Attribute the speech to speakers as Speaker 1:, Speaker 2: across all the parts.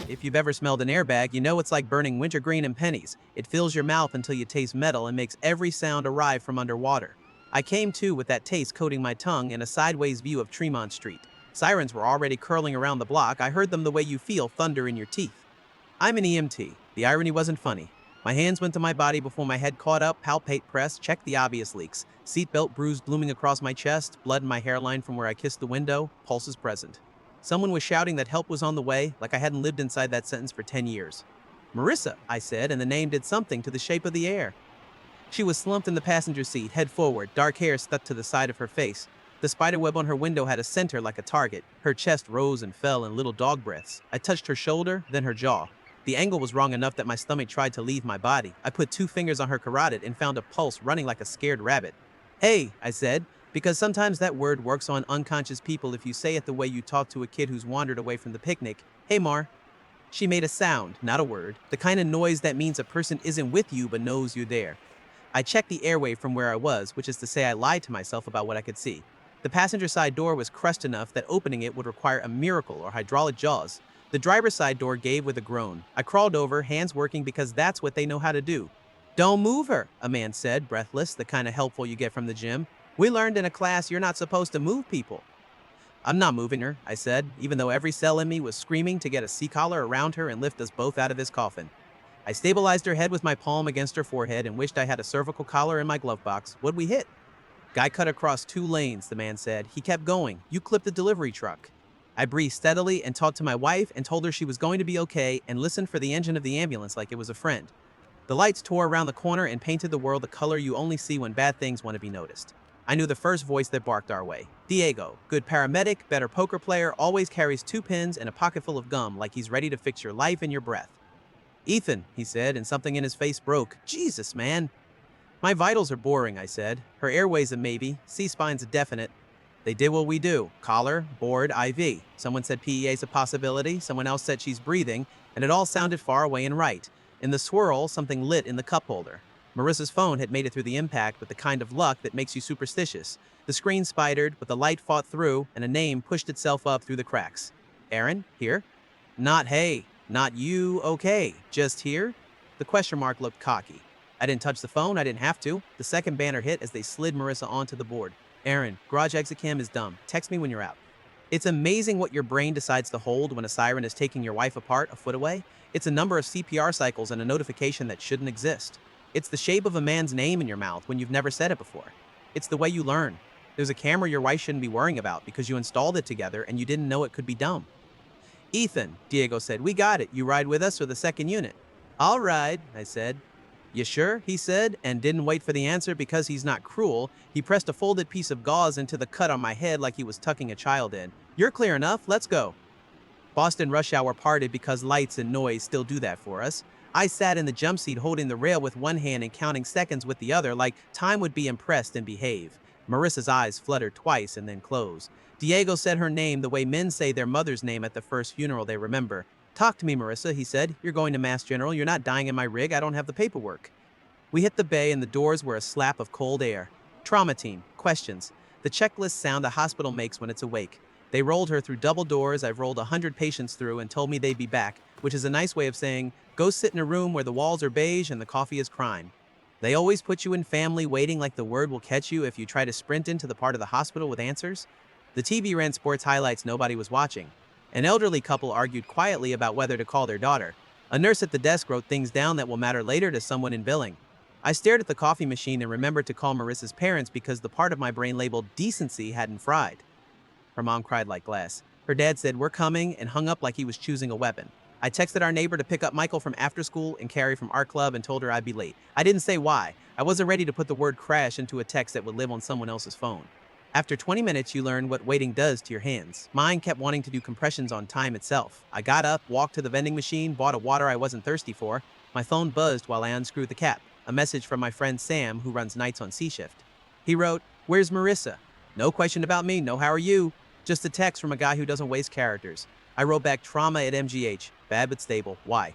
Speaker 1: If you've ever smelled an airbag, you know it's like burning wintergreen and pennies. It fills your mouth until you taste metal and makes every sound arrive from underwater. I came to with that taste coating my tongue and a sideways view of Tremont Street. Sirens were already curling around the block. I heard them the way you feel thunder in your teeth. I'm an EMT. The irony wasn't funny. My hands went to my body before my head caught up, palpate, press, check the obvious leaks. Seatbelt bruise blooming across my chest, blood in my hairline from where I kissed the window, pulses present. Someone was shouting that help was on the way, like I hadn't lived inside that sentence for 10 years. Marissa, I said, and the name did something to the shape of the air. She was slumped in the passenger seat, head forward, dark hair stuck to the side of her face. The spiderweb on her window had a center like a target. Her chest rose and fell in little dog breaths. I touched her shoulder, then her jaw. The angle was wrong enough that my stomach tried to leave my body. I put 2 fingers on her carotid and found a pulse running like a scared rabbit. Hey, I said, because sometimes that word works on unconscious people if you say it the way you talk to a kid who's wandered away from the picnic. Hey, Mar. She made a sound, not a word, the kind of noise that means a person isn't with you but knows you're there. I checked the airway from where I was, which is to say I lied to myself about what I could see. The passenger side door was crushed enough that opening it would require a miracle or hydraulic jaws. The driver's side door gave with a groan. I crawled over, hands working because that's what they know how to do. Don't move her, a man said, breathless, the kind of helpful you get from the gym. We learned in a class you're not supposed to move people. I'm not moving her, I said, even though every cell in me was screaming to get a C-collar around her and lift us both out of this coffin. I stabilized her head with my palm against her forehead and wished I had a cervical collar in my glove box. What'd we hit? Guy cut across 2 lanes, the man said. He kept going. You clipped the delivery truck. I breathed steadily and talked to my wife and told her she was going to be okay and listened for the engine of the ambulance like it was a friend. The lights tore around the corner and painted the world the color you only see when bad things want to be noticed. I knew the first voice that barked our way. Diego, good paramedic, better poker player, always carries 2 pins and a pocket full of gum like he's ready to fix your life and your breath. Ethan, he said, and something in his face broke. Jesus, man. My vitals are boring, I said. Her airway's a maybe, C-spine's a definite. They did what we do. Collar, board, IV. Someone said PEA's a possibility, someone else said she's breathing, and it all sounded far away and right. In the swirl, something lit in the cup holder. Marissa's phone had made it through the impact with the kind of luck that makes you superstitious. The screen spidered, but the light fought through, and a name pushed itself up through the cracks. Aaron, here? Not hey, not you, okay, just here? The question mark looked cocky. I didn't touch the phone, I didn't have to. The second banner hit as they slid Marissa onto the board. Aaron, garage exit cam is dumb. Text me when you're out. It's amazing what your brain decides to hold when a siren is taking your wife apart a foot away. It's a number of CPR cycles and a notification that shouldn't exist. It's the shape of a man's name in your mouth when you've never said it before. It's the way you learn. There's a camera your wife shouldn't be worrying about because you installed it together and you didn't know it could be dumb. Ethan, Diego said, we got it. You ride with us or the second unit? I'll ride, I said. You sure? He said, and didn't wait for the answer because he's not cruel. He pressed a folded piece of gauze into the cut on my head like he was tucking a child in. You're clear enough, let's go. Boston rush hour parted because lights and noise still do that for us. I sat in the jump seat holding the rail with one hand and counting seconds with the other like time would be impressed and behave. Marissa's eyes fluttered twice and then closed. Diego said her name the way men say their mother's name at the first funeral they remember. Talk to me, Marissa, he said. You're going to Mass General. You're not dying in my rig. I don't have the paperwork. We hit the bay and the doors were a slap of cold air. Trauma team. Questions. The checklist sound a hospital makes when it's awake. They rolled her through double doors I've rolled 100 patients through and told me they'd be back, which is a nice way of saying, go sit in a room where the walls are beige and the coffee is crime. They always put you in family waiting like the word will catch you if you try to sprint into the part of the hospital with answers. The TV ran sports highlights nobody was watching. An elderly couple argued quietly about whether to call their daughter. A nurse at the desk wrote things down that will matter later to someone in billing. I stared at the coffee machine and remembered to call Marissa's parents because the part of my brain labeled decency hadn't fried. Her mom cried like glass. Her dad said, we're coming, and hung up like he was choosing a weapon. I texted our neighbor to pick up Michael from after school and Carrie from art club and told her I'd be late. I didn't say why. I wasn't ready to put the word crash into a text that would live on someone else's phone. After 20 minutes, you learn what waiting does to your hands. Mine kept wanting to do compressions on time itself. I got up, walked to the vending machine, bought a water I wasn't thirsty for. My phone buzzed while I unscrewed the cap. A message from my friend Sam, who runs nights on C-shift. He wrote, where's Marissa? No question about me, no how are you? Just a text from a guy who doesn't waste characters. I wrote back trauma at MGH, bad but stable, why?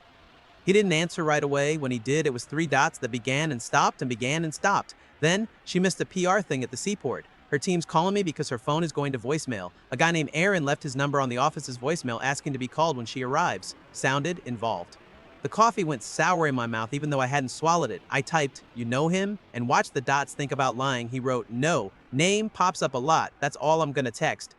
Speaker 1: He didn't answer right away. When he did, it was 3 dots that began and stopped and began and stopped. Then, she missed a PR thing at the seaport. Her team's calling me because her phone is going to voicemail. A guy named Aaron left his number on the office's voicemail asking to be called when she arrives. Sounded involved. The coffee went sour in my mouth even though I hadn't swallowed it. I typed, "You know him?" and watched the dots think about lying. He wrote, "No. Name pops up a lot. That's all I'm gonna text."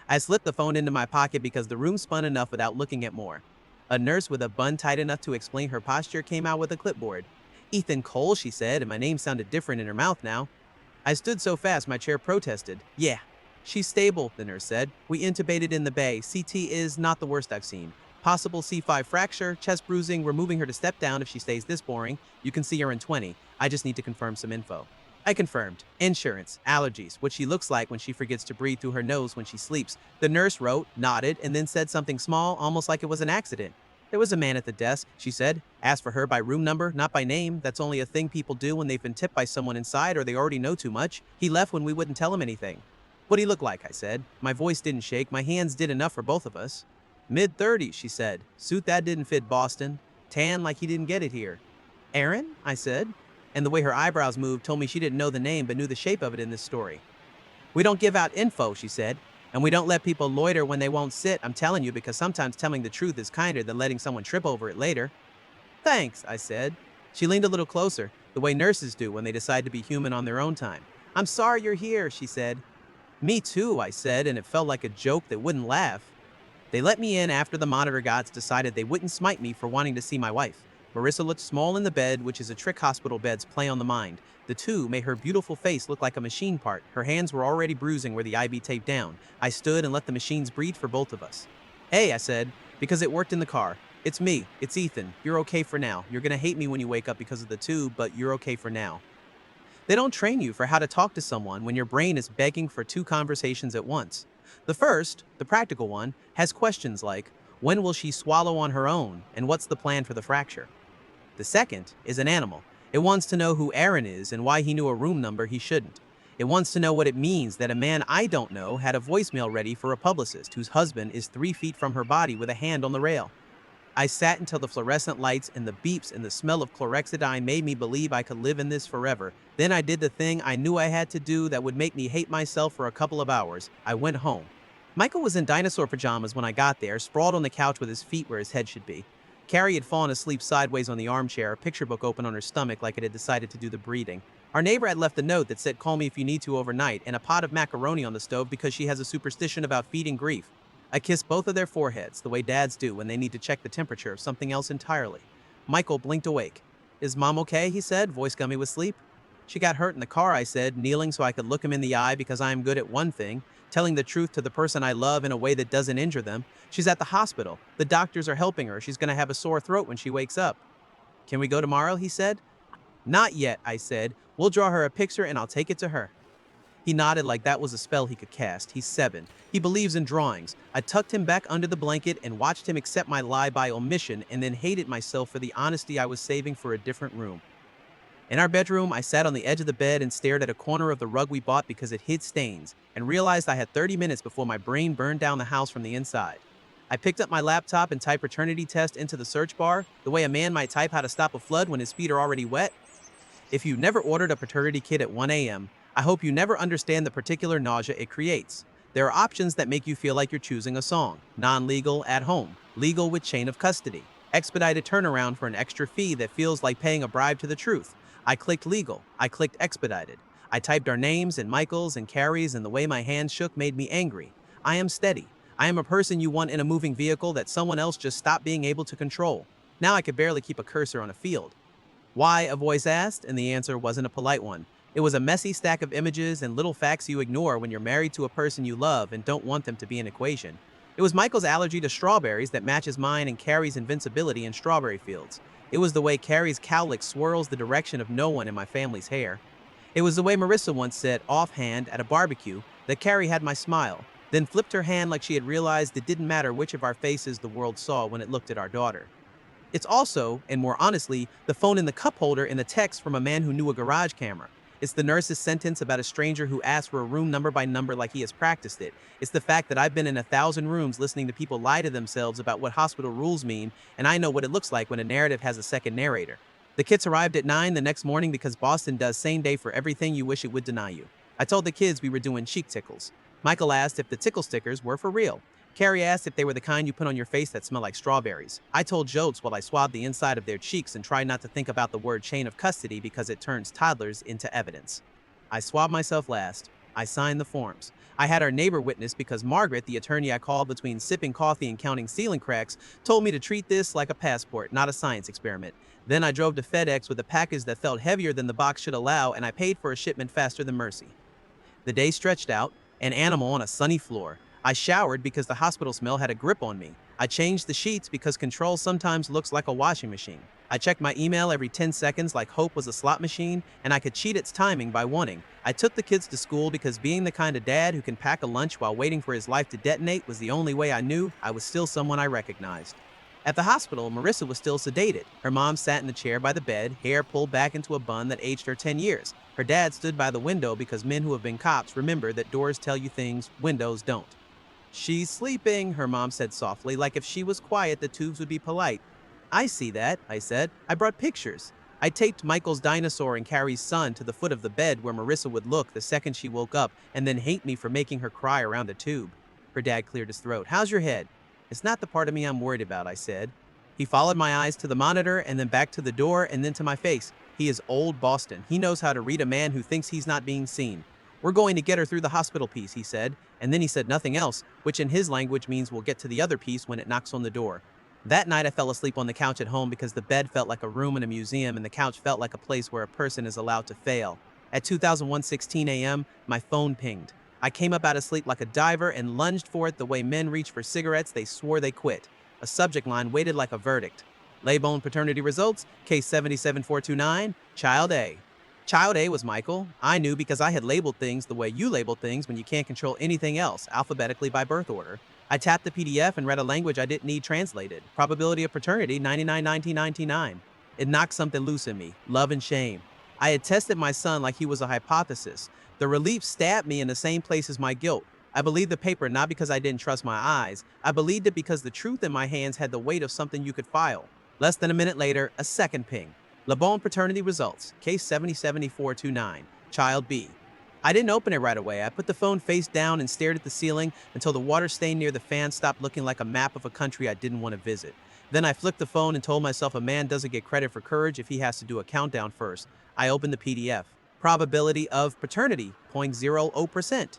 Speaker 1: I slipped the phone into my pocket because the room spun enough without looking at more. A nurse with a bun tight enough to explain her posture came out with a clipboard. "Ethan Cole," she said, and my name sounded different in her mouth now. I stood so fast my chair protested. "Yeah." "She's stable," the nurse said. "We intubated in the bay. CT is not the worst I've seen. Possible C5 fracture, chest bruising. We're moving her to step down if she stays this boring. You can see her in 20. I just need to confirm some info." I confirmed. Insurance, allergies, what she looks like when she forgets to breathe through her nose when she sleeps. The nurse wrote, nodded, and then said something small, almost like it was an accident. "There was a man at the desk," she said. "Asked for her by room number, not by name. That's only a thing people do when they've been tipped by someone inside or they already know too much. He left when we wouldn't tell him anything." "What'd he look like?" I said. My voice didn't shake. My hands did enough for both of us. "Mid-30s, she said. "Suit that didn't fit Boston. Tan like he didn't get it here." "Aaron?" I said. And the way her eyebrows moved told me she didn't know the name but knew the shape of it in this story. "We don't give out info," she said. "And we don't let people loiter when they won't sit. I'm telling you because sometimes telling the truth is kinder than letting someone trip over it later." "Thanks," I said. She leaned a little closer, the way nurses do when they decide to be human on their own time. "I'm sorry you're here," she said. "Me too," I said, and it felt like a joke that wouldn't laugh. They let me in after the monitor gods decided they wouldn't smite me for wanting to see my wife. Marissa looked small in the bed, which is a trick hospital bed's play on the mind. The two made her beautiful face look like a machine part. Her hands were already bruising where the IV taped down. I stood and let the machines breathe for both of us. "Hey," I said, because it worked in the car. "It's me. It's Ethan. You're okay for now. You're gonna hate me when you wake up because of the tube, but you're okay for now." They don't train you for how to talk to someone when your brain is begging for two conversations at once. The first, the practical one, has questions like, when will she swallow on her own, and what's the plan for the fracture? The second is an animal. It wants to know who Aaron is and why he knew a room number he shouldn't. It wants to know what it means that a man I don't know had a voicemail ready for a publicist whose husband is 3 feet from her body with a hand on the rail. I sat until the fluorescent lights and the beeps and the smell of chlorhexidine made me believe I could live in this forever. Then I did the thing I knew I had to do that would make me hate myself for a couple of hours. I went home. Michael was in dinosaur pajamas when I got there, sprawled on the couch with his feet where his head should be. Carrie had fallen asleep sideways on the armchair, a picture book open on her stomach like it had decided to do the breathing. Our neighbor had left a note that said, "Call me if you need to overnight," and a pot of macaroni on the stove because she has a superstition about feeding grief. I kissed both of their foreheads, the way dads do when they need to check the temperature of something else entirely. Michael blinked awake. "Is Mom okay?" he said, voice gummy with sleep. "She got hurt in the car," I said, kneeling so I could look him in the eye because I am good at one thing, telling the truth to the person I love in a way that doesn't injure them. "She's at the hospital. The doctors are helping her. She's going to have a sore throat when she wakes up." "Can we go tomorrow?" he said. "Not yet," I said. "We'll draw her a picture and I'll take it to her." He nodded like that was a spell he could cast. He's 7. He believes in drawings. I tucked him back under the blanket and watched him accept my lie by omission and then hated myself for the honesty I was saving for a different room. In our bedroom, I sat on the edge of the bed and stared at a corner of the rug we bought because it hid stains, and realized I had 30 minutes before my brain burned down the house from the inside. I picked up my laptop and typed paternity test into the search bar, the way a man might type how to stop a flood when his feet are already wet. If you've never ordered a paternity kit at 1 a.m., I hope you never understand the particular nausea it creates. There are options that make you feel like you're choosing a song. Non-legal, at home. Legal with chain of custody. Expedited turnaround for an extra fee that feels like paying a bribe to the truth. I clicked legal. I clicked expedited. I typed our names and Michael's and Carrie's, and the way my hands shook made me angry. I am steady. I am a person you want in a moving vehicle that someone else just stopped being able to control. Now I could barely keep a cursor on a field. "Why?" a voice asked, and the answer wasn't a polite one. It was a messy stack of images and little facts you ignore when you're married to a person you love and don't want them to be an equation. It was Michael's allergy to strawberries that matches mine and Carrie's invincibility in strawberry fields. It was the way Carrie's cowlick swirls the direction of no one in my family's hair. It was the way Marissa once said, offhand, at a barbecue, that Carrie had my smile, then flipped her hand like she had realized it didn't matter which of our faces the world saw when it looked at our daughter. It's also, and more honestly, the phone in the cup holder in the text from a man who knew a garage camera. It's the nurse's sentence about a stranger who asks for a room number by number like he has practiced it. It's the fact that I've been in 1,000 rooms listening to people lie to themselves about what hospital rules mean, and I know what it looks like when a narrative has a second narrator. The kits arrived at 9 the next morning because Boston does same day for everything you wish it would deny you. I told the kids we were doing cheek tickles. Michael asked if the tickle stickers were for real. Carrie asked if they were the kind you put on your face that smell like strawberries. I told jokes while I swabbed the inside of their cheeks and tried not to think about the word chain of custody because it turns toddlers into evidence. I swabbed myself last. I signed the forms. I had our neighbor witness because Margaret, the attorney I called between sipping coffee and counting ceiling cracks, told me to treat this like a passport, not a science experiment. Then I drove to FedEx with a package that felt heavier than the box should allow, and I paid for a shipment faster than mercy. The day stretched out, an animal on a sunny floor. I showered because the hospital smell had a grip on me. I changed the sheets because control sometimes looks like a washing machine. I checked my email every 10 seconds like hope was a slot machine, and I could cheat its timing by wanting. I took the kids to school because being the kind of dad who can pack a lunch while waiting for his life to detonate was the only way I knew I was still someone I recognized. At the hospital, Marissa was still sedated. Her mom sat in the chair by the bed, hair pulled back into a bun that aged her 10 years. Her dad stood by the window because men who have been cops remember that doors tell you things windows don't. She's sleeping, her mom said softly, like if she was quiet, the tubes would be polite. I see that, I said. I brought pictures. I taped Michael's dinosaur and Carrie's son to the foot of the bed where Marissa would look the second she woke up and then hate me for making her cry around a tube. Her dad cleared his throat. How's your head? It's not the part of me I'm worried about, I said. He followed my eyes to the monitor and then back to the door and then to my face. He is old Boston. He knows how to read a man who thinks he's not being seen. We're going to get her through the hospital piece, he said, and then he said nothing else, which in his language means we'll get to the other piece when it knocks on the door. That night I fell asleep on the couch at home because the bed felt like a room in a museum and the couch felt like a place where a person is allowed to fail. At 2001:16 a.m., my phone pinged. I came up out of sleep like a diver and lunged for it the way men reach for cigarettes they swore they quit. A subject line waited like a verdict. Laybone paternity results, case 77429, child A. Child A was Michael. I knew because I had labeled things the way you label things when you can't control anything else, alphabetically by birth order. I tapped the PDF and read a language I didn't need translated. Probability of paternity, 99.1999. It knocked something loose in me, love and shame. I had tested my son like he was a hypothesis. The relief stabbed me in the same place as my guilt. I believed the paper not because I didn't trust my eyes. I believed it because the truth in my hands had the weight of something you could file. Less than a minute later, a second ping. LeBon paternity results, case 707429, child B. I didn't open it right away. I put the phone face down and stared at the ceiling until the water stain near the fan stopped looking like a map of a country I didn't want to visit. Then I flicked the phone and told myself a man doesn't get credit for courage if he has to do a countdown first. I opened the PDF. Probability of paternity, 0.00%.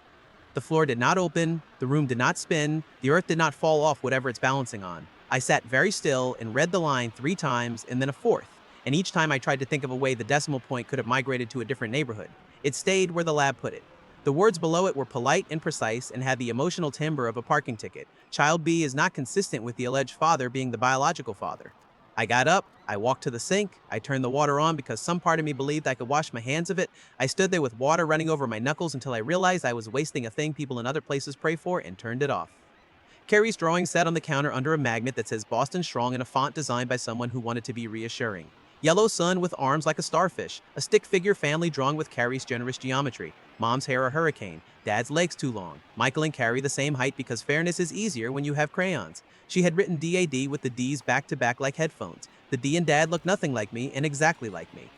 Speaker 1: The floor did not open, the room did not spin, the earth did not fall off whatever it's balancing on. I sat very still and read the line 3 times and then a fourth. And each time I tried to think of a way the decimal point could have migrated to a different neighborhood. It stayed where the lab put it. The words below it were polite and precise and had the emotional timbre of a parking ticket. Child B is not consistent with the alleged father being the biological father. I got up, I walked to the sink, I turned the water on because some part of me believed I could wash my hands of it. I stood there with water running over my knuckles until I realized I was wasting a thing people in other places pray for and turned it off. Carrie's drawing sat on the counter under a magnet that says Boston Strong in a font designed by someone who wanted to be reassuring. Yellow sun with arms like a starfish, a stick figure family drawn with Carrie's generous geometry. Mom's hair a hurricane, dad's legs too long. Michael and Carrie the same height because fairness is easier when you have crayons. She had written DAD with the D's back to back like headphones. The D and dad looked nothing like me and exactly like me.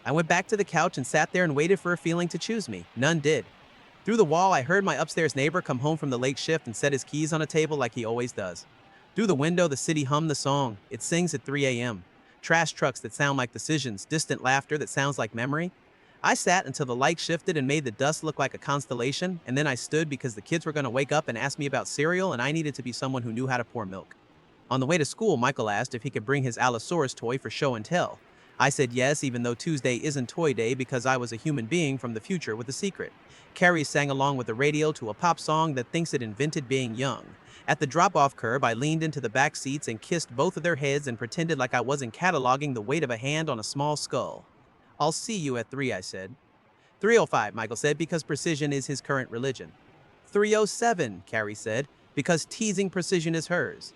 Speaker 1: I went back to the couch and sat there and waited for a feeling to choose me. None did. Through the wall, I heard my upstairs neighbor come home from the late shift and set his keys on a table like he always does. Through the window, the city hummed the song. It sings at 3 a.m. Trash trucks that sound like decisions, distant laughter that sounds like memory. I sat until the light shifted and made the dust look like a constellation, and then I stood because the kids were going to wake up and ask me about cereal, and I needed to be someone who knew how to pour milk. On the way to school, Michael asked if he could bring his Allosaurus toy for show and tell. I said yes, even though Tuesday isn't toy day because I was a human being from the future with a secret. Carrie sang along with the radio to a pop song that thinks it invented being young. At the drop-off curb, I leaned into the back seats and kissed both of their heads and pretended like I wasn't cataloging the weight of a hand on a small skull. I'll see you at 3, I said. 3:05, Michael said, because precision is his current religion. 3:07, Carrie said, because teasing precision is hers.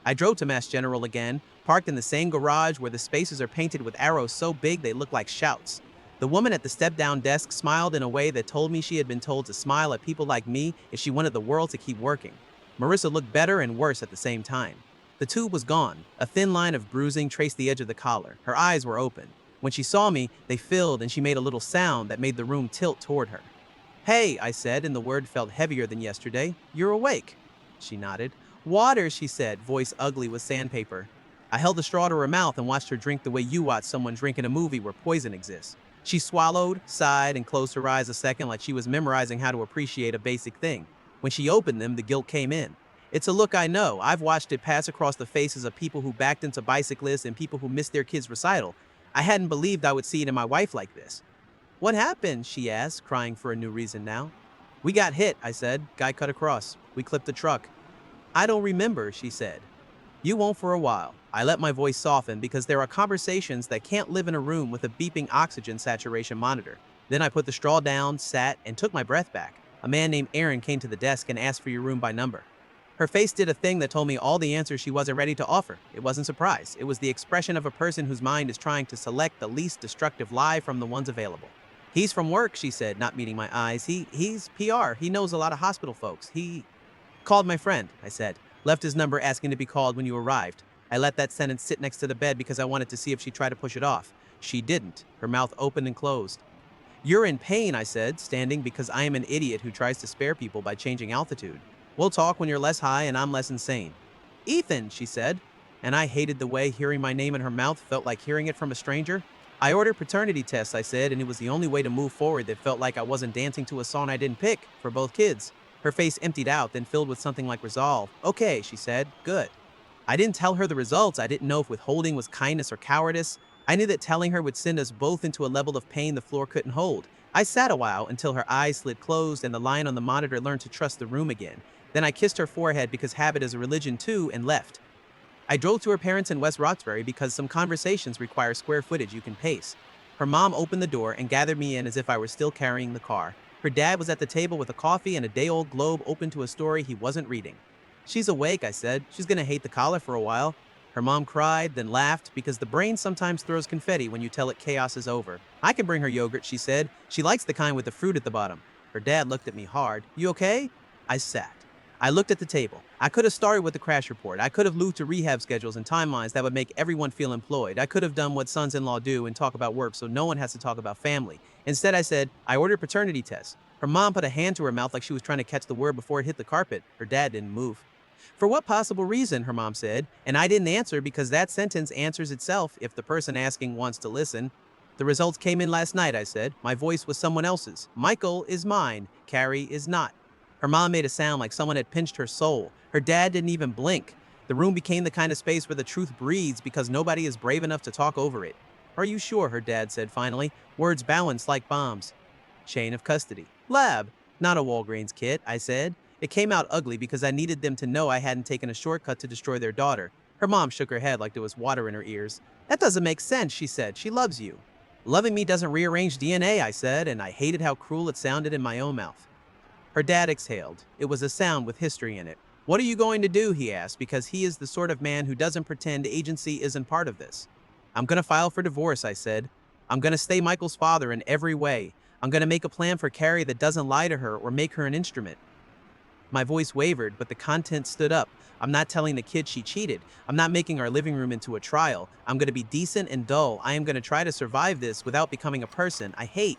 Speaker 1: I drove to Mass General again, parked in the same garage where the spaces are painted with arrows so big they look like shouts. The woman at the step-down desk smiled in a way that told me she had been told to smile at people like me if she wanted the world to keep working. Marissa looked better and worse at the same time. The tube was gone. A thin line of bruising traced the edge of the collar. Her eyes were open. When she saw me, they filled and she made a little sound that made the room tilt toward her. Hey, I said, and the word felt heavier than yesterday. You're awake. She nodded. Water, she said, voice ugly with sandpaper. I held the straw to her mouth and watched her drink the way you watch someone drink in a movie where poison exists. She swallowed, sighed, and closed her eyes a second like she was memorizing how to appreciate a basic thing. When she opened them, the guilt came in. It's a look I know. I've watched it pass across the faces of people who backed into bicyclists and people who missed their kids' recital. I hadn't believed I would see it in my wife like this. What happened? She asked, crying for a new reason now. We got hit, I said. Guy cut across. We clipped the truck. I don't remember, she said. You won't for a while. I let my voice soften because there are conversations that can't live in a room with a beeping oxygen saturation monitor. Then I put the straw down, sat, and took my breath back. A man named Aaron came to the desk and asked for your room by number. Her face did a thing that told me all the answers she wasn't ready to offer. It wasn't surprise. It was the expression of a person whose mind is trying to select the least destructive lie from the ones available. He's from work, she said, not meeting my eyes. He's PR. He knows a lot of hospital folks. He called my friend, I said. Left his number asking to be called when you arrived. I let that sentence sit next to the bed because I wanted to see if she'd try to push it off. She didn't. Her mouth opened and closed. You're in pain, I said, standing because I am an idiot who tries to spare people by changing altitude. We'll talk when you're less high and I'm less insane. Ethan, she said, and I hated the way hearing my name in her mouth felt like hearing it from a stranger. I ordered paternity tests, I said, and it was the only way to move forward that felt like I wasn't dancing to a song I didn't pick for both kids. Her face emptied out, then filled with something like resolve. Okay, she said, good. I didn't tell her the results. I didn't know if withholding was kindness or cowardice. I knew that telling her would send us both into a level of pain the floor couldn't hold. I sat a while until her eyes slid closed and the line on the monitor learned to trust the room again. Then I kissed her forehead because habit is a religion too and left. I drove to her parents in West Roxbury because some conversations require square footage you can pace. Her mom opened the door and gathered me in as if I were still carrying the car. Her dad was at the table with a coffee and a day-old globe open to a story he wasn't reading. She's awake, I said. She's gonna hate the collar for a while. Her mom cried, then laughed because the brain sometimes throws confetti when you tell it chaos is over. I can bring her yogurt, she said. She likes the kind with the fruit at the bottom. Her dad looked at me hard. You okay? I sat. I looked at the table. I could have started with the crash report. I could have looped to rehab schedules and timelines that would make everyone feel employed. I could have done what sons-in-law do and talk about work so no one has to talk about family. Instead, I said, I ordered paternity tests. Her mom put a hand to her mouth like she was trying to catch the word before it hit the carpet. Her dad didn't move. For what possible reason, her mom said, and I didn't answer because that sentence answers itself if the person asking wants to listen. The results came in last night, I said. My voice was someone else's. Michael is mine. Carrie is not. Her mom made a sound like someone had pinched her soul. Her dad didn't even blink. The room became the kind of space where the truth breathes because nobody is brave enough to talk over it. Are you sure, her dad said finally. Words balanced like bombs. Chain of custody. Lab. Not a Walgreens kit, I said. It came out ugly because I needed them to know I hadn't taken a shortcut to destroy their daughter. Her mom shook her head like there was water in her ears. That doesn't make sense, she said. She loves you. Loving me doesn't rearrange DNA, I said, and I hated how cruel it sounded in my own mouth. Her dad exhaled. It was a sound with history in it. What are you going to do, he asked, because he is the sort of man who doesn't pretend agency isn't part of this. I'm going to file for divorce, I said. I'm going to stay Michael's father in every way. I'm going to make a plan for Carrie that doesn't lie to her or make her an instrument. My voice wavered, but the content stood up. I'm not telling the kid she cheated. I'm not making our living room into a trial. I'm going to be decent and dull. I am going to try to survive this without becoming a person I hate.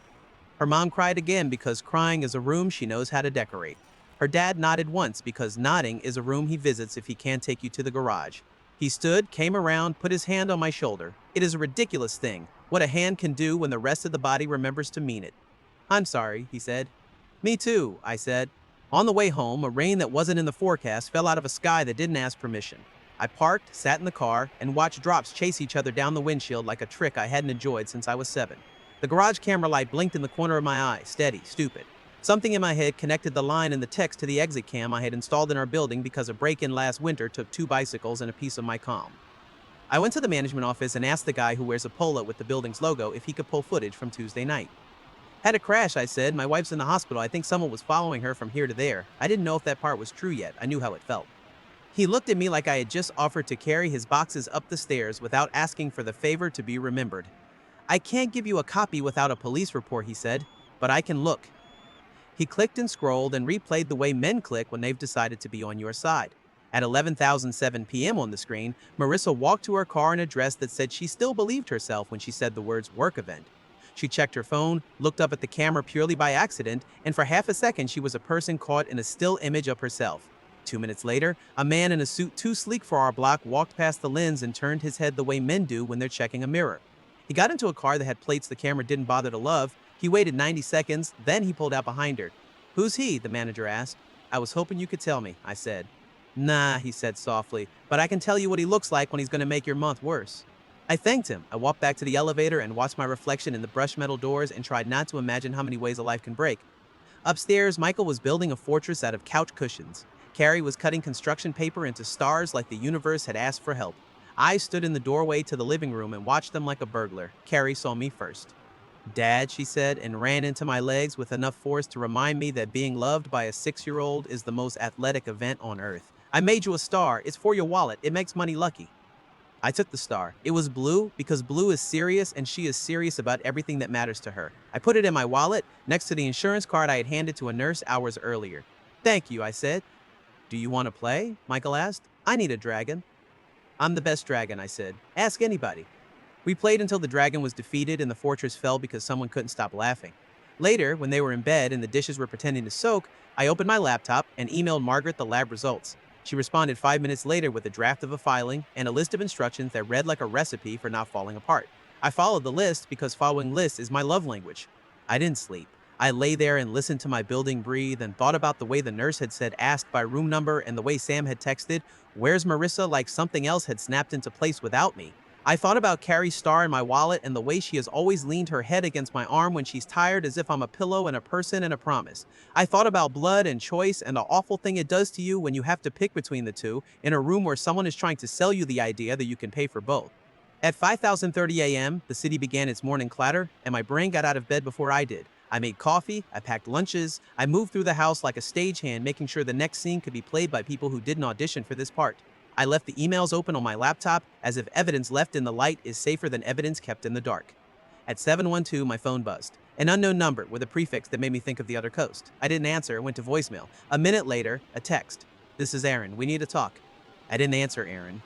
Speaker 1: Her mom cried again because crying is a room she knows how to decorate. Her dad nodded once because nodding is a room he visits if he can't take you to the garage. He stood, came around, put his hand on my shoulder. It is a ridiculous thing, what a hand can do when the rest of the body remembers to mean it. I'm sorry, he said. Me too, I said. On the way home, a rain that wasn't in the forecast fell out of a sky that didn't ask permission. I parked, sat in the car, and watched drops chase each other down the windshield like a trick I hadn't enjoyed since I was 7. The garage camera light blinked in the corner of my eye, steady, stupid. Something in my head connected the line in the text to the exit cam I had installed in our building because a break-in last winter took 2 bicycles and a piece of my comm. I went to the management office and asked the guy who wears a polo with the building's logo if he could pull footage from Tuesday night. Had a crash, I said. My wife's in the hospital. I think someone was following her from here to there. I didn't know if that part was true yet. I knew how it felt. He looked at me like I had just offered to carry his boxes up the stairs without asking for the favor to be remembered. I can't give you a copy without a police report, he said, but I can look. He clicked and scrolled and replayed the way men click when they've decided to be on your side. At 11:07 p.m. on the screen, Marissa walked to her car in a dress that said she still believed herself when she said the words work event. She checked her phone, looked up at the camera purely by accident, and for half a second she was a person caught in a still image of herself. 2 minutes later, a man in a suit too sleek for our block walked past the lens and turned his head the way men do when they're checking a mirror. He got into a car that had plates the camera didn't bother to love. He waited 90 seconds, then he pulled out behind her. "Who's he?" the manager asked. "I was hoping you could tell me," I said. "Nah," he said softly, "but I can tell you what he looks like when he's gonna make your month worse." I thanked him. I walked back to the elevator and watched my reflection in the brushed metal doors and tried not to imagine how many ways a life can break. Upstairs, Michael was building a fortress out of couch cushions. Carrie was cutting construction paper into stars like the universe had asked for help. I stood in the doorway to the living room and watched them like a burglar. Carrie saw me first. "Dad," she said, and ran into my legs with enough force to remind me that being loved by a 6-year-old is the most athletic event on earth. "I made you a star. It's for your wallet. It makes money lucky." I took the star. It was blue because Blue is serious and she is serious about everything that matters to her. I put it in my wallet next to the insurance card I had handed to a nurse hours earlier. "Thank you," I said. "Do you want to play?" Michael asked. "I need a dragon." "I'm the best dragon," I said. "Ask anybody." We played until the dragon was defeated and the fortress fell because someone couldn't stop laughing. Later, when they were in bed and the dishes were pretending to soak, I opened my laptop and emailed Margaret the lab results. She responded 5 minutes later with a draft of a filing and a list of instructions that read like a recipe for not falling apart. I followed the list because following lists is my love language. I didn't sleep. I lay there and listened to my building breathe and thought about the way the nurse had said asked by room number and the way Sam had texted, "Where's Marissa?" like something else had snapped into place without me. I thought about Carrie's star in my wallet and the way she has always leaned her head against my arm when she's tired as if I'm a pillow and a person and a promise. I thought about blood and choice and the awful thing it does to you when you have to pick between the two in a room where someone is trying to sell you the idea that you can pay for both. At 5:30 a.m., the city began its morning clatter, and my brain got out of bed before I did. I made coffee, I packed lunches, I moved through the house like a stagehand, making sure the next scene could be played by people who didn't audition for this part. I left the emails open on my laptop, as if evidence left in the light is safer than evidence kept in the dark. At 7:12, my phone buzzed. An unknown number with a prefix that made me think of the other coast. I didn't answer, went to voicemail. A minute later, a text. "This is Aaron. We need to talk." I didn't answer Aaron.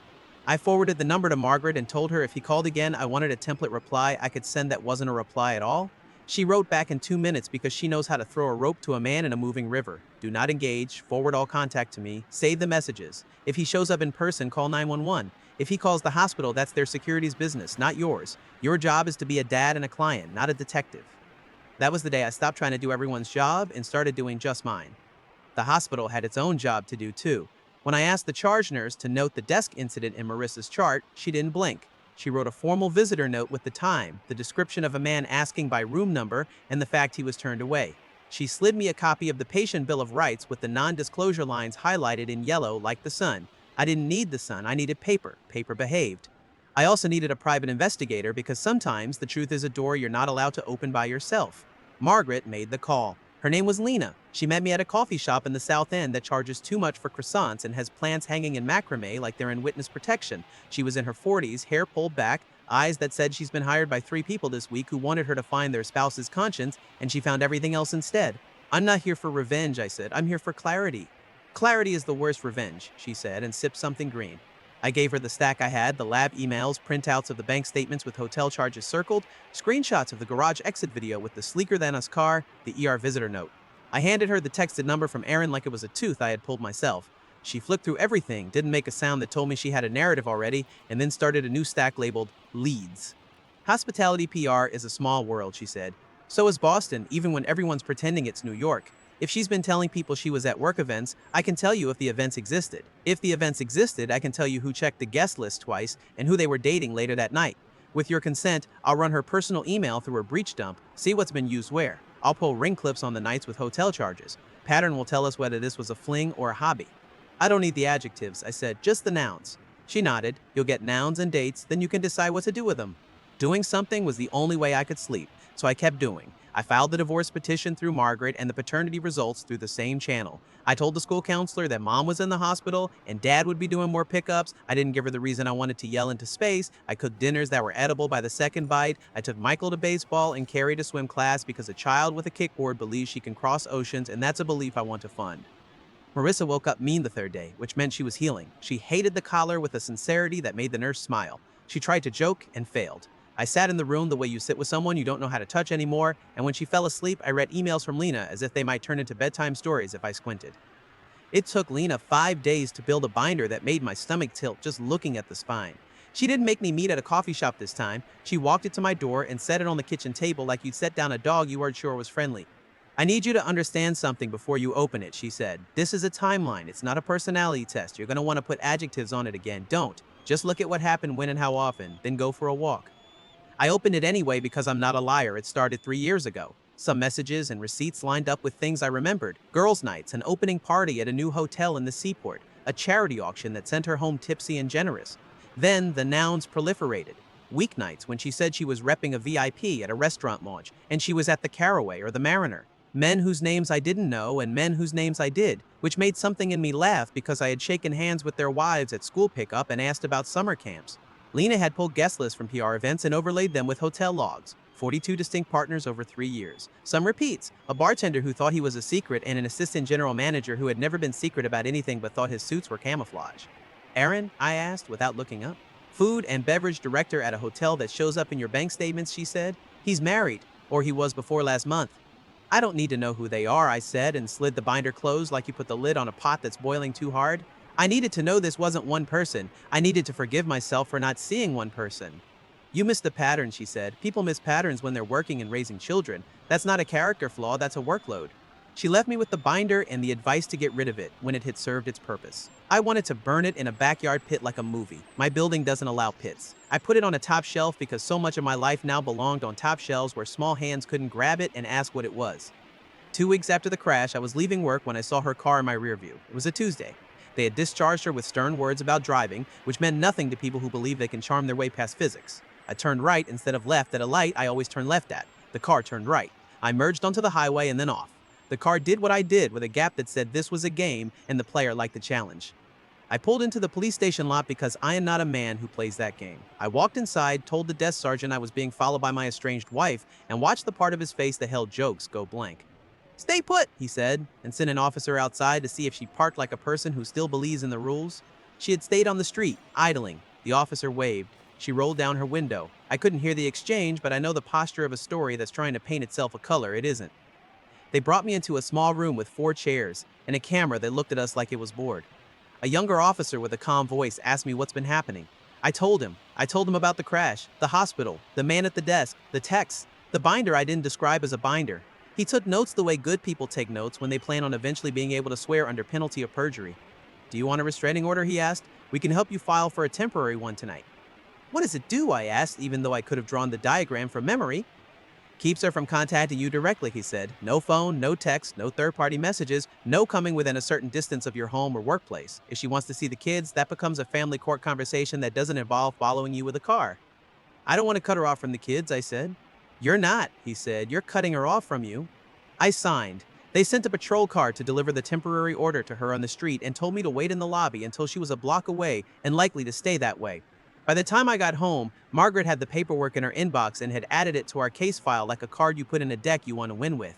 Speaker 1: I forwarded the number to Margaret and told her if he called again, I wanted a template reply I could send that wasn't a reply at all. She wrote back in 2 minutes because she knows how to throw a rope to a man in a moving river. "Do not engage, forward all contact to me, save the messages. If he shows up in person, call 911. If he calls the hospital, that's their security's business, not yours. Your job is to be a dad and a client, not a detective." That was the day I stopped trying to do everyone's job and started doing just mine. The hospital had its own job to do too. When I asked the charge nurse to note the desk incident in Marissa's chart, she didn't blink. She wrote a formal visitor note with the time, the description of a man asking by room number, and the fact he was turned away. She slid me a copy of the patient bill of rights with the non-disclosure lines highlighted in yellow like the sun. I didn't need the sun, I needed paper. Paper behaved. I also needed a private investigator because sometimes the truth is a door you're not allowed to open by yourself. Margaret made the call. Her name was Lena. She met me at a coffee shop in the South End that charges too much for croissants and has plants hanging in macrame like they're in witness protection. She was in her 40s, hair pulled back, eyes that said she's been hired by 3 people this week who wanted her to find their spouse's conscience, and she found everything else instead. "I'm not here for revenge," I said. "I'm here for clarity." "Clarity is the worst revenge," she said, and sipped something green. I gave her the stack I had, the lab emails, printouts of the bank statements with hotel charges circled, screenshots of the garage exit video with the sleeker-than-us car, the ER visitor note. I handed her the texted number from Aaron like it was a tooth I had pulled myself. She flicked through everything, didn't make a sound that told me she had a narrative already, and then started a new stack labeled Leads. "Hospitality PR is a small world," she said. "So is Boston, even when everyone's pretending it's New York. If she's been telling people she was at work events, I can tell you if the events existed. If the events existed, I can tell you who checked the guest list twice and who they were dating later that night. With your consent, I'll run her personal email through her breach dump, see what's been used where. I'll pull ring clips on the nights with hotel charges. Pattern will tell us whether this was a fling or a hobby." "I don't need the adjectives," I said, "just the nouns." She nodded. "You'll get nouns and dates, then you can decide what to do with them." Doing something was the only way I could sleep, so I kept doing. I filed the divorce petition through Margaret and the paternity results through the same channel. I told the school counselor that mom was in the hospital and dad would be doing more pickups. I didn't give her the reason I wanted to yell into space. I cooked dinners that were edible by the second bite. I took Michael to baseball and Carrie to swim class because a child with a kickboard believes she can cross oceans, and that's a belief I want to fund. Marissa woke up mean the third day, which meant she was healing. She hated the collar with a sincerity that made the nurse smile. She tried to joke and failed. I sat in the room the way you sit with someone you don't know how to touch anymore, and when she fell asleep, I read emails from Lena as if they might turn into bedtime stories if I squinted. It took Lena 5 days to build a binder that made my stomach tilt just looking at the spine. She didn't make me meet at a coffee shop this time. She walked it to my door and set it on the kitchen table like you'd set down a dog you weren't sure was friendly. I need you to understand something before you open it, she said. This is a timeline. It's not a personality test. You're going to want to put adjectives on it again. Don't. Just look at what happened, when, and how often, then go for a walk. I opened it anyway because I'm not a liar. It started 3 years ago. Some messages and receipts lined up with things I remembered. Girls' nights, an opening party at a new hotel in the seaport, a charity auction that sent her home tipsy and generous. Then the nouns proliferated. Weeknights when she said she was repping a VIP at a restaurant launch and she was at the Caraway or the Mariner. Men whose names I didn't know and men whose names I did, which made something in me laugh because I had shaken hands with their wives at school pickup and asked about summer camps. Lena had pulled guest lists from PR events and overlaid them with hotel logs. 42 distinct partners over 3 years. Some repeats, a bartender who thought he was a secret and an assistant general manager who had never been secret about anything but thought his suits were camouflage. Aaron? I asked without looking up. Food and beverage director at a hotel that shows up in your bank statements, she said. He's married, or he was before last month. I don't need to know who they are, I said, and slid the binder closed like you put the lid on a pot that's boiling too hard. I needed to know this wasn't one person. I needed to forgive myself for not seeing one person. You missed the pattern, she said. People miss patterns when they're working and raising children. That's not a character flaw, that's a workload. She left me with the binder and the advice to get rid of it when it had served its purpose. I wanted to burn it in a backyard pit like a movie. My building doesn't allow pits. I put it on a top shelf because so much of my life now belonged on top shelves where small hands couldn't grab it and ask what it was. 2 weeks after the crash, I was leaving work when I saw her car in my rear view. It was a Tuesday. They had discharged her with stern words about driving, which meant nothing to people who believe they can charm their way past physics. I turned right instead of left at a light I always turn left at. The car turned right. I merged onto the highway and then off. The car did what I did with a gap that said this was a game and the player liked the challenge. I pulled into the police station lot because I am not a man who plays that game. I walked inside, told the desk sergeant I was being followed by my estranged wife, and watched the part of his face that held jokes go blank. Stay put, he said, and sent an officer outside to see if she parked like a person who still believes in the rules. She had stayed on the street, idling. The officer waved. She rolled down her window. I couldn't hear the exchange, but I know the posture of a story that's trying to paint itself a color it isn't. They brought me into a small room with 4 chairs and a camera that looked at us like it was bored. A younger officer with a calm voice asked me what's been happening. I told him. I told him about the crash, the hospital, the man at the desk, the text, the binder I didn't describe as a binder. He took notes the way good people take notes when they plan on eventually being able to swear under penalty of perjury. Do you want a restraining order, he asked. We can help you file for a temporary one tonight. What does it do, I asked, even though I could have drawn the diagram from memory. Keeps her from contacting you directly, he said. No phone, no text, no third-party messages, no coming within a certain distance of your home or workplace. If she wants to see the kids, that becomes a family court conversation that doesn't involve following you with a car. I don't want to cut her off from the kids, I said. You're not, he said. You're cutting her off from you. I signed. They sent a patrol car to deliver the temporary order to her on the street and told me to wait in the lobby until she was a block away and likely to stay that way. By the time I got home, Margaret had the paperwork in her inbox and had added it to our case file like a card you put in a deck you want to win with.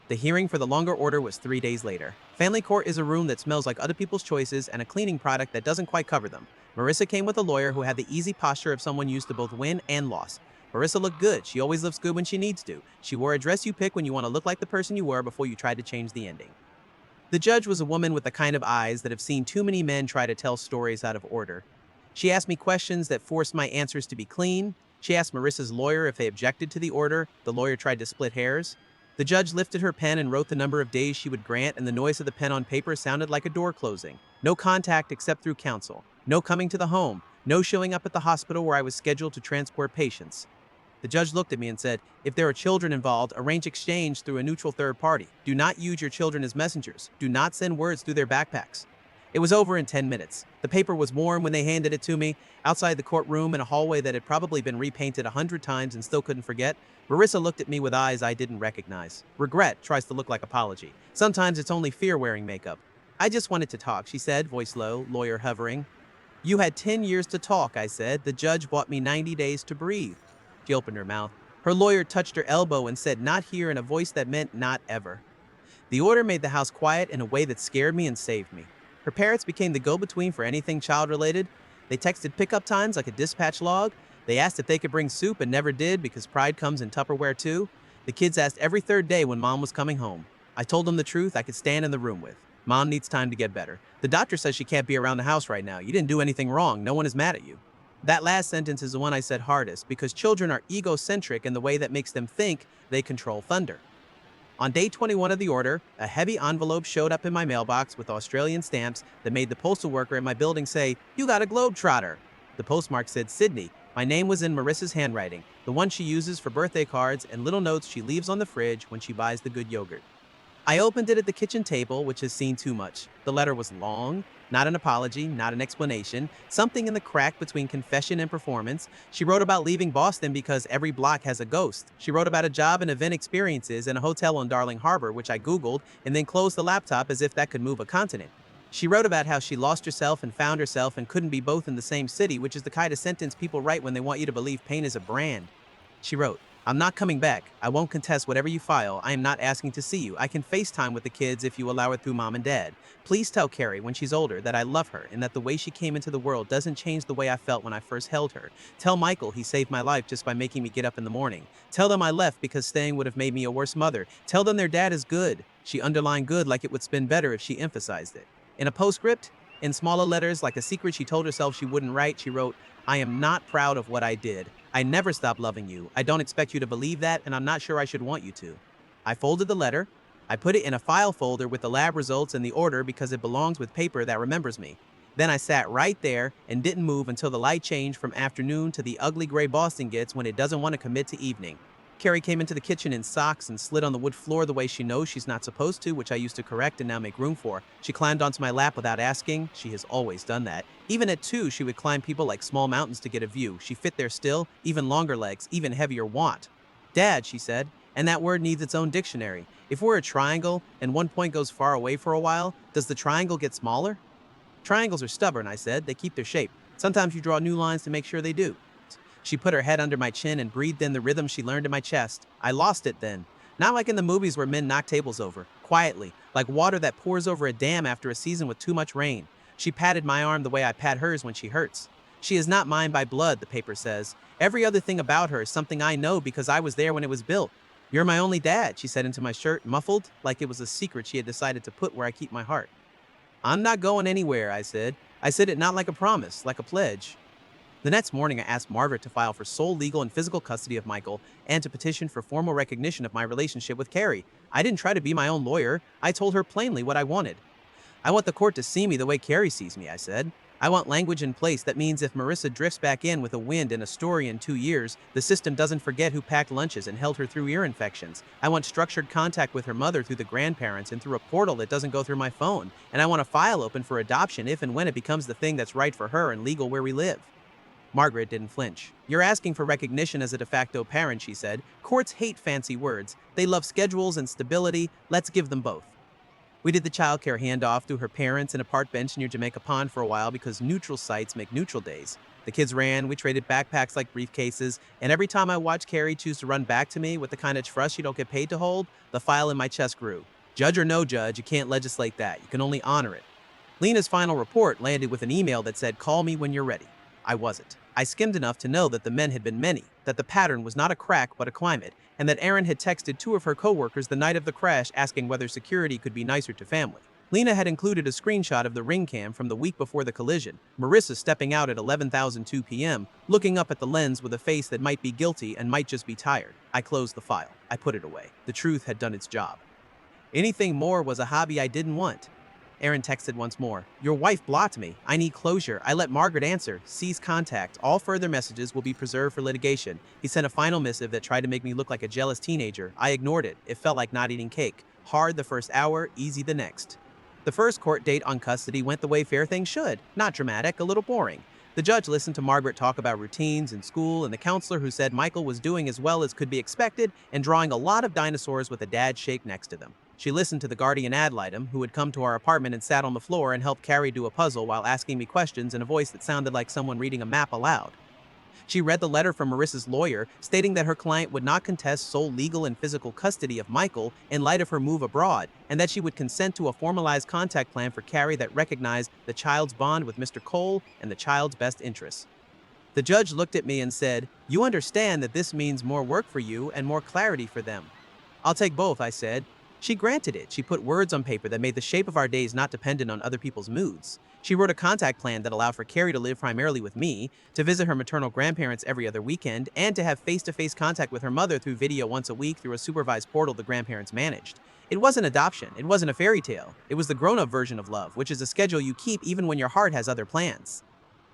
Speaker 1: The hearing for the longer order was 3 days later. Family court is a room that smells like other people's choices and a cleaning product that doesn't quite cover them. Marissa came with a lawyer who had the easy posture of someone used to both win and loss. Marissa looked good. She always looks good when she needs to. She wore a dress you pick when you want to look like the person you were before you tried to change the ending. The judge was a woman with the kind of eyes that have seen too many men try to tell stories out of order. She asked me questions that forced my answers to be clean. She asked Marissa's lawyer if they objected to the order. The lawyer tried to split hairs. The judge lifted her pen and wrote the number of days she would grant, and the noise of the pen on paper sounded like a door closing. No contact except through counsel. No coming to the home. No showing up at the hospital where I was scheduled to transport patients. The judge looked at me and said, if there are children involved, arrange exchange through a neutral third party. Do not use your children as messengers. Do not send words through their backpacks. It was over in 10 minutes. The paper was warm when they handed it to me. Outside the courtroom in a hallway that had probably been repainted 100 times and still couldn't forget, Marissa looked at me with eyes I didn't recognize. Regret tries to look like apology. Sometimes it's only fear wearing makeup. I just wanted to talk, she said, voice low, lawyer hovering. You had 10 years to talk, I said. The judge bought me 90 days to breathe. She opened her mouth. Her lawyer touched her elbow and said, not here, in a voice that meant not ever. The order made the house quiet in a way that scared me and saved me. Her parents became the go-between for anything child-related. They texted pickup times like a dispatch log. They asked if they could bring soup and never did because pride comes in Tupperware too. The kids asked every third day when mom was coming home. I told them the truth I could stand in the room with. Mom needs time to get better. The doctor says she can't be around the house right now. You didn't do anything wrong. No one is mad at you. That last sentence is the one I said hardest because children are egocentric in the way that makes them think they control thunder. On day 21 of the order, a heavy envelope showed up in my mailbox with Australian stamps that made the postal worker in my building say, "You got a globetrotter." The postmark said Sydney. My name was in Marissa's handwriting, the one she uses for birthday cards and little notes she leaves on the fridge when she buys the good yogurt. I opened it at the kitchen table, which has seen too much. The letter was long, not an apology, not an explanation, something in the crack between confession and performance. She wrote about leaving Boston because every block has a ghost. She wrote about a job and event experiences in a hotel on Darling Harbor, which I Googled, and then closed the laptop as if that could move a continent. She wrote about how she lost herself and found herself and couldn't be both in the same city, which is the kind of sentence people write when they want you to believe pain is a brand. She wrote, "I'm not coming back. I won't contest whatever you file. I am not asking to see you. I can FaceTime with the kids if you allow it through mom and dad. Please tell Carrie when she's older that I love her and that the way she came into the world doesn't change the way I felt when I first held her. Tell Michael he saved my life just by making me get up in the morning. Tell them I left because staying would have made me a worse mother. Tell them their dad is good." She underlined good like it would spin better if she emphasized it. In a postscript, in smaller letters like a secret she told herself she wouldn't write, she wrote, "I am not proud of what I did. I never stopped loving you. I don't expect you to believe that, and I'm not sure I should want you to." I folded the letter. I put it in a file folder with the lab results in the order because it belongs with paper that remembers me. Then I sat right there and didn't move until the light changed from afternoon to the ugly gray Boston gets when it doesn't want to commit to evening. Carrie came into the kitchen in socks and slid on the wood floor the way she knows she's not supposed to, which I used to correct and now make room for. She climbed onto my lap without asking. She has always done that. Even at 2, she would climb people like small mountains to get a view. She fit there still, even longer legs, even heavier want. "Dad," she said, and that word needs its own dictionary. If we're a triangle and one point goes far away for a while, does the triangle get smaller? "Triangles are stubborn," I said. "They keep their shape. Sometimes you draw new lines to make sure they do." She put her head under my chin and breathed in the rhythm she learned in my chest. I lost it then. Not like in the movies where men knock tables over. Quietly, like water that pours over a dam after a season with too much rain. She patted my arm the way I pat hers when she hurts. "She is not mine by blood," the paper says. "Every other thing about her is something I know because I was there when it was built." "You're my only dad," she said into my shirt, muffled, like it was a secret she had decided to put where I keep my heart. "I'm not going anywhere," I said. I said it not like a promise, like a pledge. The next morning, I asked Margaret to file for sole legal and physical custody of Michael and to petition for formal recognition of my relationship with Carrie. I didn't try to be my own lawyer. I told her plainly what I wanted. "I want the court to see me the way Carrie sees me," I said. "I want language in place that means if Marissa drifts back in with a wind and a story in 2 years, the system doesn't forget who packed lunches and held her through ear infections. I want structured contact with her mother through the grandparents and through a portal that doesn't go through my phone. And I want a file open for adoption if and when it becomes the thing that's right for her and legal where we live." Margaret didn't flinch. "You're asking for recognition as a de facto parent," she said. "Courts hate fancy words. They love schedules and stability. Let's give them both." We did the childcare handoff through her parents in a park bench near Jamaica Pond for a while because neutral sites make neutral days. The kids ran, we traded backpacks like briefcases, and every time I watched Carrie choose to run back to me with the kind of trust you don't get paid to hold, the file in my chest grew. Judge or no judge, you can't legislate that. You can only honor it. Lena's final report landed with an email that said, "Call me when you're ready." I wasn't. I skimmed enough to know that the men had been many, that the pattern was not a crack but a climate, and that Erin had texted 2 of her coworkers the night of the crash asking whether security could be nicer to family. Lena had included a screenshot of the ring cam from the week before the collision. Marissa stepping out at 11:02 p.m., looking up at the lens with a face that might be guilty and might just be tired. I closed the file. I put it away. The truth had done its job. Anything more was a hobby I didn't want. Erin texted once more. "Your wife blocked me. I need closure." I let Margaret answer. "Cease contact. All further messages will be preserved for litigation." He sent a final missive that tried to make me look like a jealous teenager. I ignored it. It felt like not eating cake. Hard the first hour, easy the next. The first court date on custody went the way fair things should. Not dramatic, a little boring. The judge listened to Margaret talk about routines in school and the counselor who said Michael was doing as well as could be expected and drawing a lot of dinosaurs with a dad shape next to them. She listened to the guardian ad litem, who had come to our apartment and sat on the floor and helped Carrie do a puzzle while asking me questions in a voice that sounded like someone reading a map aloud. She read the letter from Marissa's lawyer, stating that her client would not contest sole legal and physical custody of Michael in light of her move abroad, and that she would consent to a formalized contact plan for Carrie that recognized the child's bond with Mr. Cole and the child's best interests. The judge looked at me and said, "You understand that this means more work for you and more clarity for them." "I'll take both," I said. She granted it. She put words on paper that made the shape of our days not dependent on other people's moods. She wrote a contact plan that allowed for Carrie to live primarily with me, to visit her maternal grandparents every other weekend, and to have face-to-face contact with her mother through video once a week through a supervised portal the grandparents managed. It wasn't adoption. It wasn't a fairy tale. It was the grown-up version of love, which is a schedule you keep even when your heart has other plans.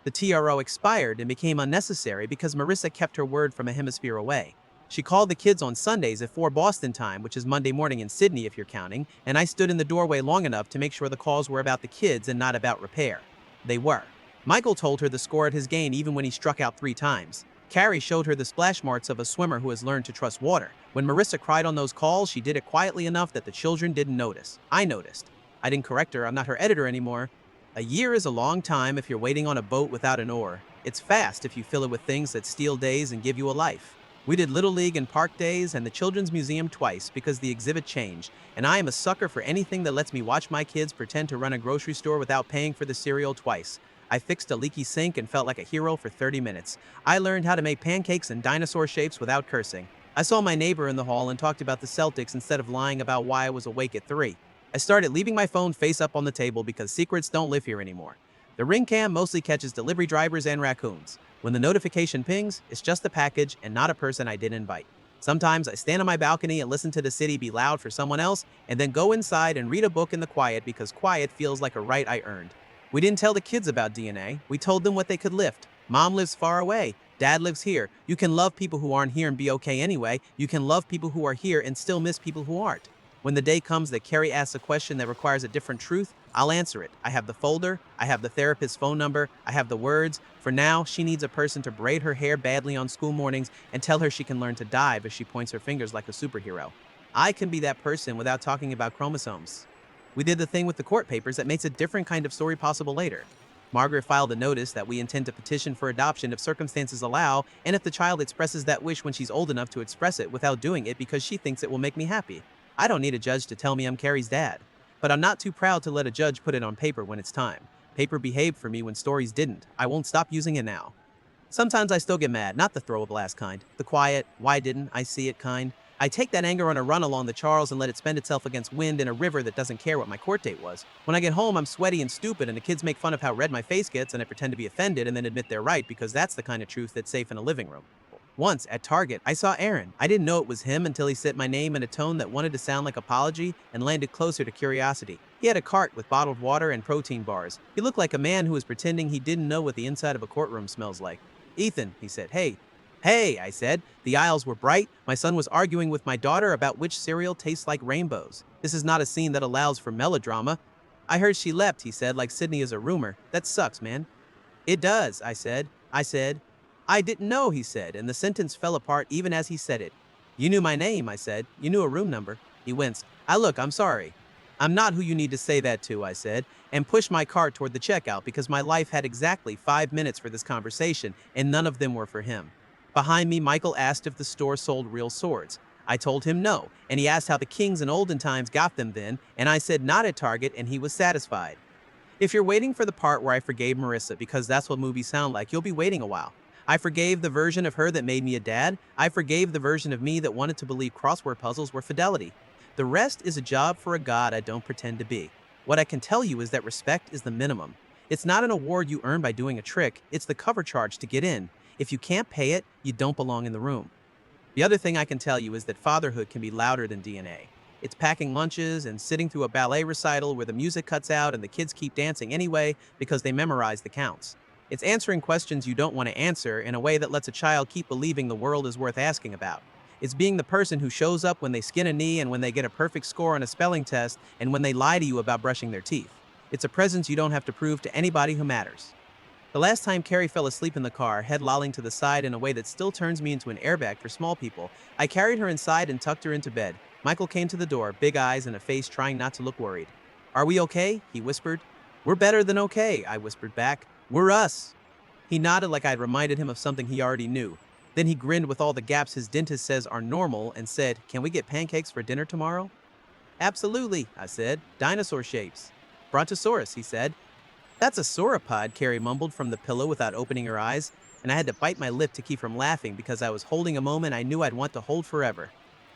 Speaker 1: The TRO expired and became unnecessary because Marissa kept her word from a hemisphere away. She called the kids on Sundays at 4 Boston time, which is Monday morning in Sydney if you're counting, and I stood in the doorway long enough to make sure the calls were about the kids and not about repair. They were. Michael told her the score at his game even when he struck out 3 times. Carrie showed her the splash marks of a swimmer who has learned to trust water. When Marissa cried on those calls, she did it quietly enough that the children didn't notice. I noticed. I didn't correct her. I'm not her editor anymore. A year is a long time if you're waiting on a boat without an oar. It's fast if you fill it with things that steal days and give you a life. We did Little League and Park Days and the Children's Museum twice because the exhibit changed, and I am a sucker for anything that lets me watch my kids pretend to run a grocery store without paying for the cereal twice. I fixed a leaky sink and felt like a hero for 30 minutes. I learned how to make pancakes in dinosaur shapes without cursing. I saw my neighbor in the hall and talked about the Celtics instead of lying about why I was awake at 3. I started leaving my phone face up on the table because secrets don't live here anymore. The Ring Cam mostly catches delivery drivers and raccoons. When the notification pings, it's just a package and not a person I didn't invite. Sometimes I stand on my balcony and listen to the city be loud for someone else, and then go inside and read a book in the quiet because quiet feels like a right I earned. We didn't tell the kids about DNA. We told them what they could lift. Mom lives far away. Dad lives here. You can love people who aren't here and be okay anyway. You can love people who are here and still miss people who aren't. When the day comes that Carrie asks a question that requires a different truth, I'll answer it. I have the folder, I have the therapist's phone number, I have the words. For now, she needs a person to braid her hair badly on school mornings and tell her she can learn to dive as she points her fingers like a superhero. I can be that person without talking about chromosomes. We did the thing with the court papers that makes a different kind of story possible later. Margaret filed a notice that we intend to petition for adoption if circumstances allow, and if the child expresses that wish when she's old enough to express it without doing it because she thinks it will make me happy. I don't need a judge to tell me I'm Carrie's dad. But I'm not too proud to let a judge put it on paper when it's time. Paper behaved for me when stories didn't. I won't stop using it now. Sometimes I still get mad, not the throw a blast kind. The quiet, why didn't I see it kind. I take that anger on a run along the Charles and let it spend itself against wind in a river that doesn't care what my court date was. When I get home, I'm sweaty and stupid and the kids make fun of how red my face gets and I pretend to be offended and then admit they're right because that's the kind of truth that's safe in a living room. Once, at Target, I saw Aaron. I didn't know it was him until he said my name in a tone that wanted to sound like apology and landed closer to curiosity. He had a cart with bottled water and protein bars. He looked like a man who was pretending he didn't know what the inside of a courtroom smells like. "Ethan," he said. "Hey." "Hey," I said. The aisles were bright. My son was arguing with my daughter about which cereal tastes like rainbows. This is not a scene that allows for melodrama. "I heard she left," he said, like Sydney is a rumor. "That sucks, man." "It does," I said. "I didn't know," he said, and the sentence fell apart even as he said it. "You knew my name," I said. "You knew a room number." He winced. Look, I'm sorry. "I'm not who you need to say that to," I said, and pushed my cart toward the checkout because my life had exactly 5 minutes for this conversation, and none of them were for him. Behind me, Michael asked if the store sold real swords. I told him no, and he asked how the kings in olden times got them then, and I said not at Target, and he was satisfied. If you're waiting for the part where I forgave Marissa because that's what movies sound like, you'll be waiting a while. I forgave the version of her that made me a dad. I forgave the version of me that wanted to believe crossword puzzles were fidelity. The rest is a job for a god I don't pretend to be. What I can tell you is that respect is the minimum. It's not an award you earn by doing a trick, it's the cover charge to get in. If you can't pay it, you don't belong in the room. The other thing I can tell you is that fatherhood can be louder than DNA. It's packing lunches and sitting through a ballet recital where the music cuts out and the kids keep dancing anyway because they memorize the counts. It's answering questions you don't want to answer in a way that lets a child keep believing the world is worth asking about. It's being the person who shows up when they skin a knee and when they get a perfect score on a spelling test and when they lie to you about brushing their teeth. It's a presence you don't have to prove to anybody who matters. The last time Carrie fell asleep in the car, head lolling to the side in a way that still turns me into an airbag for small people, I carried her inside and tucked her into bed. Michael came to the door, big eyes and a face trying not to look worried. "Are we okay?" he whispered. "We're better than okay," I whispered back. "We're us." He nodded like I'd reminded him of something he already knew. Then he grinned with all the gaps his dentist says are normal and said, "Can we get pancakes for dinner tomorrow?" "Absolutely," I said. "Dinosaur shapes." "Brontosaurus," he said. That's a sauropod, Carrie mumbled from the pillow without opening her eyes, and I had to bite my lip to keep from laughing because I was holding a moment I knew I'd want to hold forever.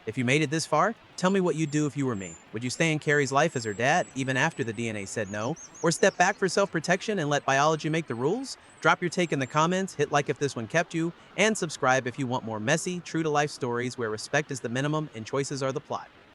Speaker 1: If you made it this far, tell me what you'd do if you were me. Would you stay in Carrie's life as her dad, even after the DNA said no? Or step back for self-protection and let biology make the rules? Drop your take in the comments, hit like if this one kept you, and subscribe if you want more messy, true-to-life stories where respect is the minimum and choices are the plot.